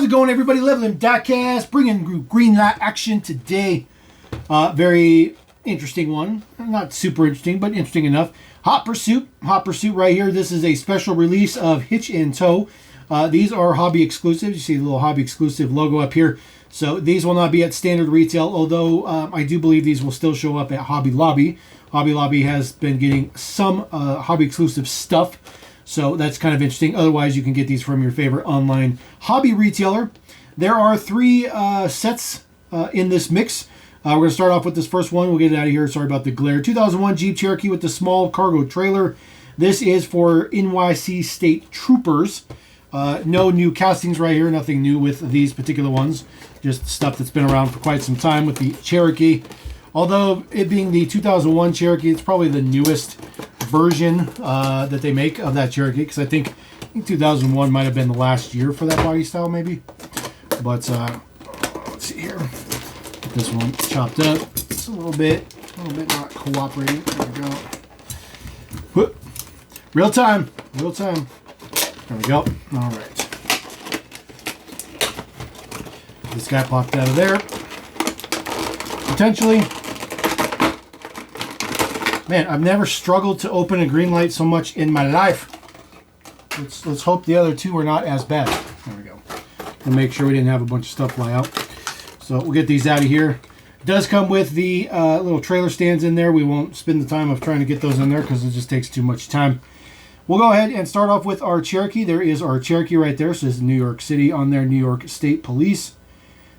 it going, everybody? Leveling Diecast, bringing Greenlight action today. Very interesting one. Not super interesting, but interesting enough. Hot Pursuit right here. This is a special release of Hitch Tow. These are hobby exclusives. You see the little hobby exclusive logo up here. So these will not be at standard retail, although I do believe these will still show up at Hobby Lobby. Hobby Lobby has been getting some hobby exclusive stuff. So that's kind of interesting. Otherwise, you can get these from your favorite online hobby retailer. There are 3 sets in this mix. We're going to start off with this first one. We'll get it out of here. Sorry about the glare. 2001 Jeep Cherokee with the small cargo trailer. This is for NYC State Troopers. No new castings right here. Nothing new with these particular ones. Just stuff that's been around for quite some time with the Cherokee. Although it being the 2001 Cherokee, it's probably the newest version that they make of that Cherokee, because I think 2001 might have been the last year for that body style, maybe. But let's see here. Get this one chopped up. It's a little bit not cooperating. There we go. Whoop. Real time. There we go. All right. This guy popped out of there. Potentially. Man, I've never struggled to open a Greenlight so much in my life. Let's hope the other 2 are not as bad. There we go. And make sure we didn't have a bunch of stuff fly out. So we'll get these out of here. It does come with the little trailer stands in there. We won't spend the time of trying to get those in there because it just takes too much time. We'll go ahead and start off with our Cherokee. There is our Cherokee right there. So this is New York City on there, New York State Police.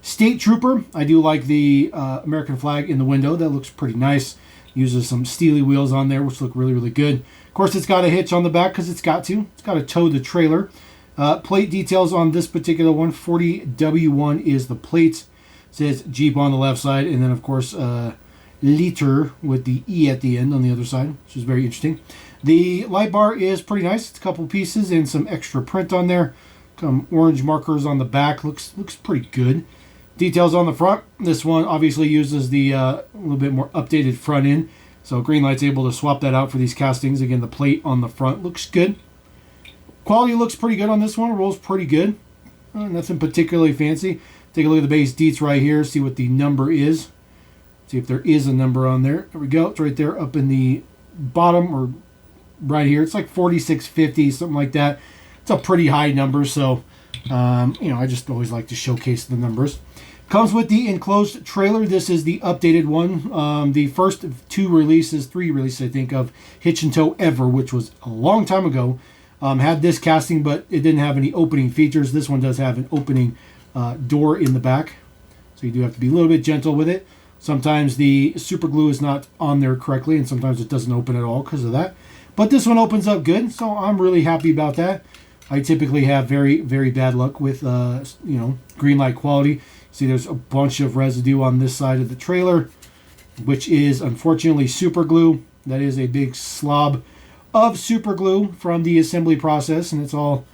State Trooper. I do like the American flag in the window. That looks pretty nice. Uses some steely wheels on there, which look really, really good. Of course, it's got a hitch on the back because it's got to. It's got to tow the trailer. Plate details on this particular one. 40W1 is the plate. It says Jeep on the left side. And then, of course, liter with the E at the end on the other side, which is very interesting. The light bar is pretty nice. It's a couple pieces and some extra print on there. Some orange markers on the back. Looks pretty good. Details on the front. This one obviously uses the little bit more updated front end. So Greenlight's able to swap that out for these castings. Again, the plate on the front looks good. Quality looks pretty good on this one. It rolls pretty good. Nothing particularly fancy. Take a look at the base deets right here. See what the number is. See if there is a number on there. There we go. It's right there up in the bottom or right here. It's like 4650, something like that. It's a pretty high number. So, I just always like to showcase the numbers. Comes with the enclosed trailer. This is the updated one. The first 3 releases, I think, of Hitch Tow ever, which was a long time ago, had this casting, but it didn't have any opening features. This one does have an opening door in the back, so you do have to be a little bit gentle with it. Sometimes the super glue is not on there correctly, and sometimes it doesn't open at all because of that. But this one opens up good, so I'm really happy about that. I typically have very, very bad luck with, Greenlight quality. See, there's a bunch of residue on this side of the trailer, which is unfortunately super glue. That is a big slob of super glue from the assembly process, and it's all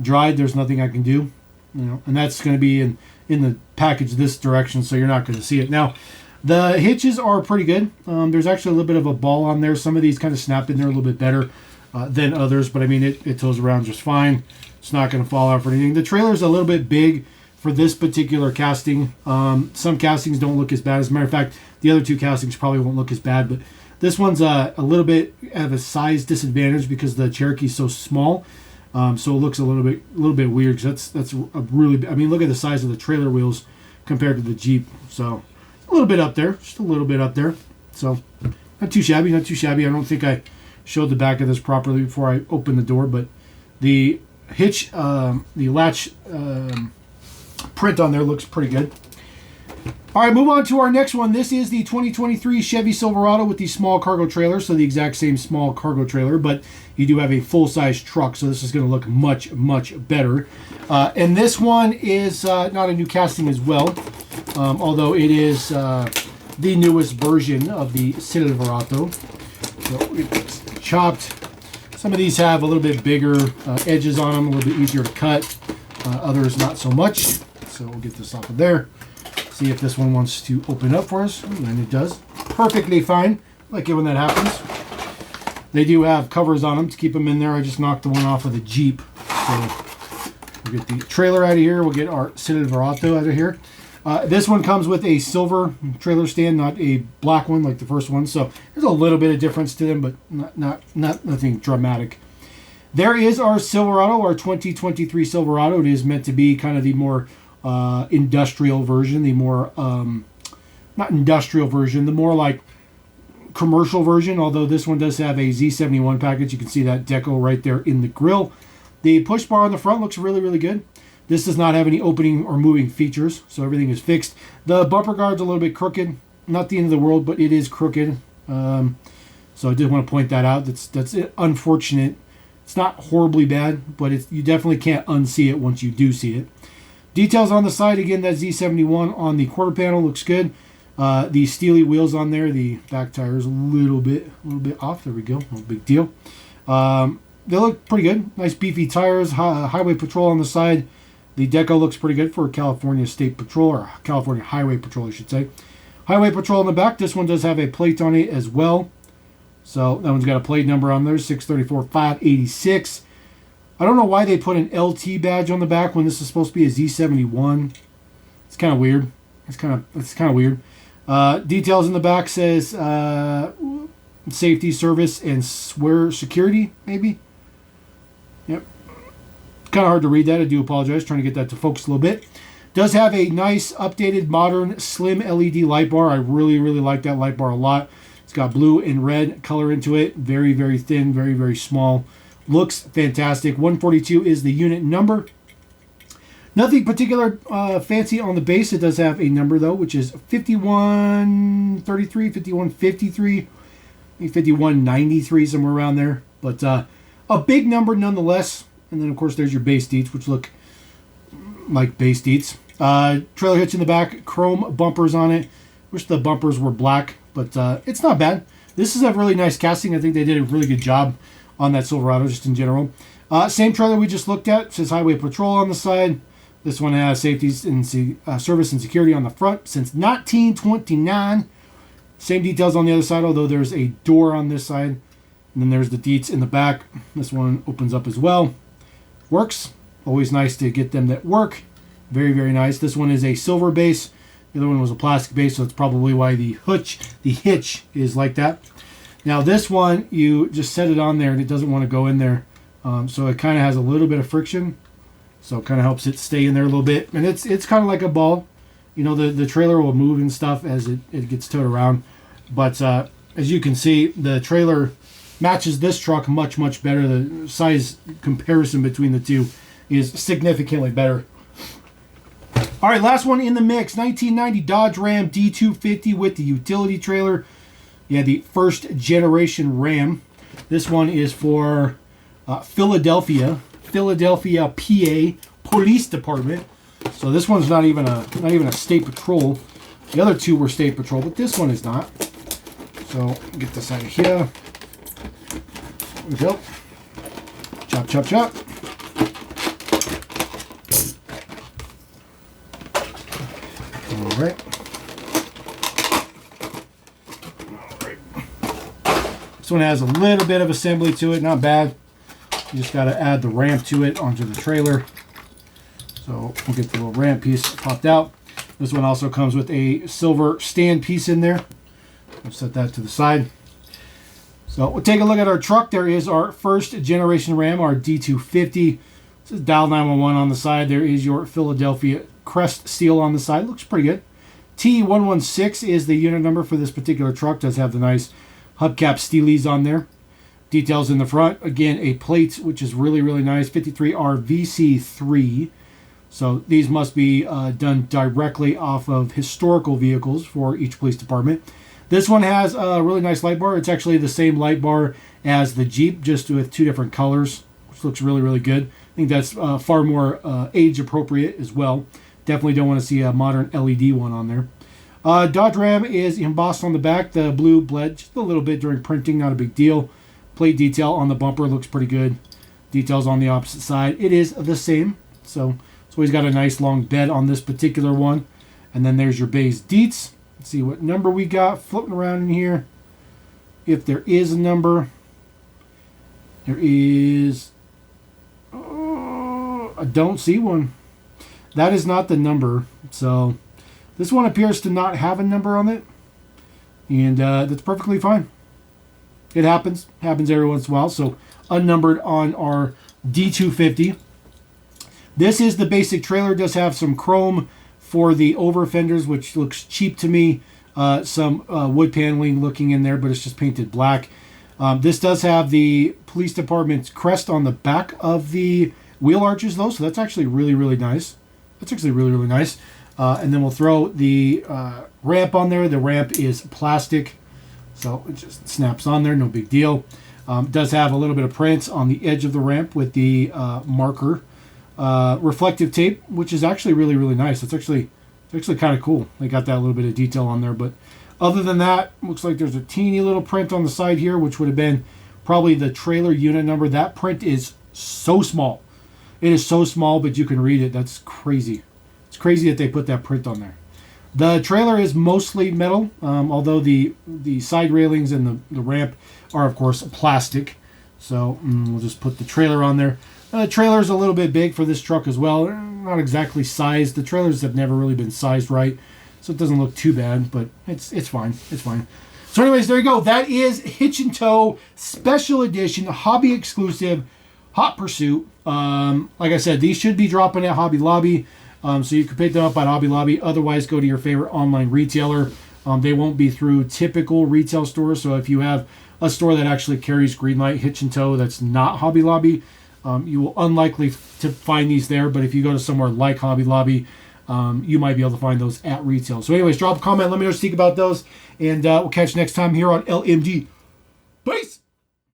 dried. There's nothing I can do, and that's going to be in the package this direction, so you're not going to see it. Now, the hitches are pretty good. There's actually a little bit of a ball on there. Some of these kind of snap in there a little bit better than others, but I mean, it tows around just fine. It's not going to fall out for anything. The trailer's a little bit big for this particular casting. Some castings don't look as bad. As a matter of fact, the other 2 castings probably won't look as bad, but this one's a little bit of a size disadvantage because the Cherokee's so small. So it looks a little bit weird, because that's a really, I mean, look at the size of the trailer wheels compared to the Jeep. So a little bit up there, just a little bit up there. So not too shabby. I don't think I showed the back of this properly before I opened the door, but the hitch, the latch print on there looks pretty good. All right, move on to our next one. This is the 2023 Chevy Silverado with the small cargo trailer, so the exact same small cargo trailer, but you do have a full-size truck, so this is going to look much, much better. And this one is not a new casting as well, although it is the newest version of the Silverado. So we get this chopped. Some of these have a little bit bigger edges on them, a little bit easier to cut. Others not so much. So we'll get this off of there. See if this one wants to open up for us. And it does. Perfectly fine. I like it when that happens. They do have covers on them to keep them in there. I just knocked the one off of the Jeep. So We'll get the trailer out of here. We'll get our Silverado out of here. This one comes with a silver trailer stand, not a black one like the first one. So there's a little bit of difference to them, but not nothing dramatic. There is our Silverado, our 2023 Silverado. It is meant to be kind of the more industrial version, the more, not industrial version, the more like commercial version, although this one does have a Z71 package. You can see that decal right there in the grill. The push bar on the front looks really, really good. This does not have any opening or moving features, so everything is fixed. The bumper guard's a little bit crooked. Not the end of the world, but it is crooked. So I did want to point that out. That's unfortunate. It's not horribly bad, but you definitely can't unsee it once you do see it. Details on the side, again, that Z71 on the quarter panel looks good. The steely wheels on there, the back tire is a little bit off. There we go, no big deal. They look pretty good. Nice beefy tires, highway patrol on the side. The deco looks pretty good for California State Patrol, or California Highway Patrol, I should say. Highway Patrol on the back. This one does have a plate on it as well. So that one's got a plate number on there, 634-586. I don't know why they put an LT badge on the back when this is supposed to be a Z71. It's kind of weird. It's kind of weird. Details in the back says safety, service, and swear security, maybe. Yep. Kind of hard to read that. I do apologize. Trying to get that to focus a little bit. Does have a nice, updated, modern, slim LED light bar. I really, really like that light bar a lot. It's got blue and red color into it. Very, very thin, very, very small. Looks fantastic. 142 is the unit number. Nothing particular fancy on the base. It does have a number, though, which is 5133, 5153, 5193, somewhere around there. But a big number nonetheless. And then, of course, there's your base deets, which look like base deets. Trailer hitch in the back. Chrome bumpers on it. Wish the bumpers were black, but it's not bad. This is a really nice casting. I think they did a really good job on that Silverado, just in general. Same trailer we just looked at. It says Highway Patrol on the side. This one has safety and service and security on the front since 1929. Same details on the other side, although there's a door on this side. And then there's the deets in the back. This one opens up as well. Works. Always nice to get them that work. Very, very nice. This one is a silver base. The other one was a plastic base, so that's probably why the hitch is like that. Now this one, you just set it on there and it doesn't want to go in there. So it kind of has a little bit of friction. So it kind of helps it stay in there a little bit. And it's kind of like a ball. You know, the trailer will move and stuff as it gets towed around. But as you can see, the trailer matches this truck much, much better. The size comparison between the two is significantly better. All right, last one in the mix. 1990 Dodge Ram D250 with the utility trailer. Yeah, the first generation Ram. This one is for Philadelphia, PA Police Department. So this one's not even a state patrol. The other two were state patrol, but this one is not. So get this out of here. There we go. Chop, chop, chop. All right. This one has a little bit of assembly to it, not bad. You just got to add the ramp to it onto the trailer. So we'll get the little ramp piece popped out. This one also comes with a silver stand piece in there. We'll set that to the side. So we'll take a look at our truck. There is our first generation Ram, our D250. This is dial 911 on the side. There is your Philadelphia crest seal on the side. Looks pretty good. T116 is the unit number for this particular truck. Does have the nice hubcap steelies on there. Details in the front. Again, a plate, which is really, really nice. 53RVC3. So these must be done directly off of historical vehicles for each police department. This one has a really nice light bar. It's actually the same light bar as the Jeep, just with two different colors, which looks really, really good. I think that's far more age appropriate as well. Definitely don't want to see a modern LED one on there. Dodge Ram is embossed on the back. The blue bled just a little bit during printing, not a big deal. Plate detail on the bumper looks pretty good. Details on the opposite side. It is the same. So it's always got a nice long bed on this particular one. And then there's your base deets. Let's see what number we got floating around in here. If there is a number. There is... I I don't see one. That is not the number. So this one appears to not have a number on it. And that's perfectly fine. It happens. Happens every once in a while. So unnumbered on our D250. This is the basic trailer. It does have some chrome for the over fenders, which looks cheap to me. Some wood paneling looking in there, but it's just painted black. This does have the police department's crest on the back of the wheel arches, though, so that's actually really, really nice. That's actually really, really nice. And then we'll throw the ramp on there. The ramp is plastic, so it just snaps on there, no big deal. It does have a little bit of print on the edge of the ramp with the marker. Reflective tape, which is actually really, really nice. It's actually kind of cool. They got that little bit of detail on there, but other than that, looks like there's a teeny little print on the side here, which would have been probably the trailer unit number. That print is so small. It is so small, but you can read it. That's crazy. It's crazy that they put that print on there. The trailer is mostly metal, although the side railings and the ramp are, of course, plastic. So we'll just put the trailer on there. The trailer is a little bit big for this truck as well. They're not exactly sized. The trailers have never really been sized right, so it doesn't look too bad, but it's fine. It's fine. So anyways, there you go. That is Hitch Tow Special Edition Hobby Exclusive Hot Pursuit. Like I said, these should be dropping at Hobby Lobby, so you can pick them up at Hobby Lobby. Otherwise, go to your favorite online retailer. They won't be through typical retail stores, so if you have a store that actually carries Greenlight, Hitch Tow that's not Hobby Lobby, you will unlikely to find these there, but if you go to somewhere like Hobby Lobby, you might be able to find those at retail. So anyways, drop a comment, let me know what you think about those, and we'll catch you next time here on LMD